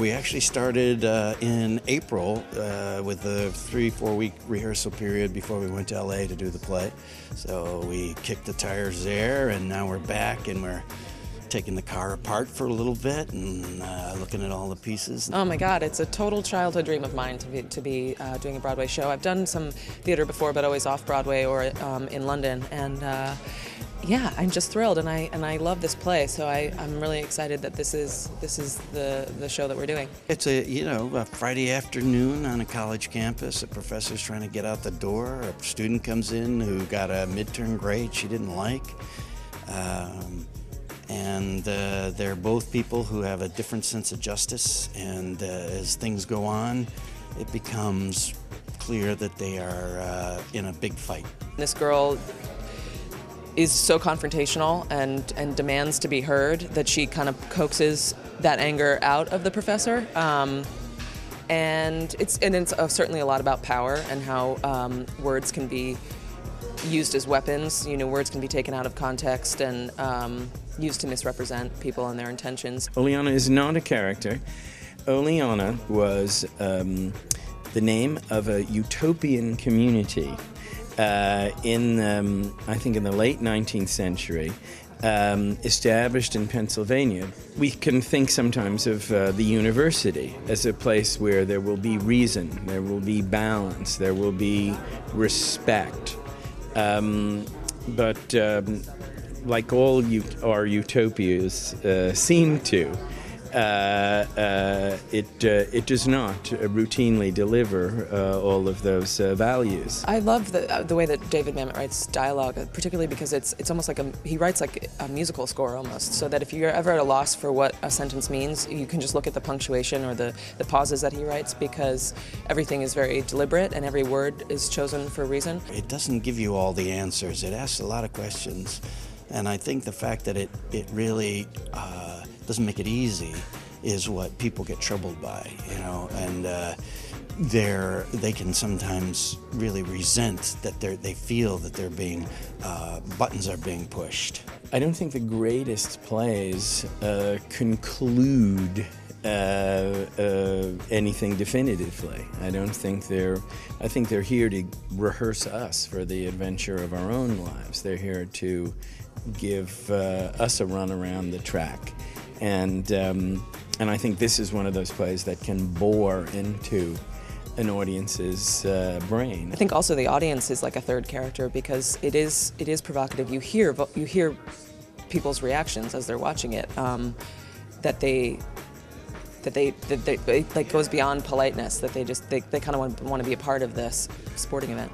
we actually started in April with a 3-4 week rehearsal period before we went to LA to do the play. So we kicked the tires there, and now we're back, and we're taking the car apart for a little bit and looking at all the pieces. Oh my God, it's a total childhood dream of mine to be doing a Broadway show. I've done some theater before, but always off Broadway or in London, and yeah, I'm just thrilled, and I love this play. So I'm really excited that this is the show that we're doing. It's a Friday afternoon on a college campus. A professor's trying to get out the door. A student comes in who got a midterm grade she didn't like. And they're both people who have a different sense of justice, and as things go on, it becomes clear that they are in a big fight. This girl is so confrontational and demands to be heard that she kind of coaxes that anger out of the professor. And it's certainly a lot about power and how words can be used as weapons. Words can be taken out of context and used to misrepresent people and their intentions. OLEANNA is not a character. OLEANNA was the name of a utopian community I think in the late 19th century, established in Pennsylvania. We can think sometimes of the university as a place where there will be reason, there will be balance, there will be respect. But like all our utopias seem to, it does not routinely deliver all of those values. I love the way that David Mamet writes dialogue, particularly because it's almost like he writes like a musical score almost, so that if you're ever at a loss for what a sentence means, you can just look at the punctuation or the pauses that he writes, because everything is very deliberate and every word is chosen for a reason. It doesn't give you all the answers. It asks a lot of questions, and I think the fact that it really doesn't make it easy is what people get troubled by, and they can sometimes really resent that they feel that they're being buttons are being pushed. I don't think the greatest plays conclude anything definitively. I think they're here to rehearse us for the adventure of our own lives. They're here to give us a run around the track. And I think this is one of those plays that can bore into an audience's brain. I think also the audience is like a third character, because it is provocative. You hear people's reactions as they're watching it. That like goes beyond politeness. That they kind of want to be a part of this sporting event.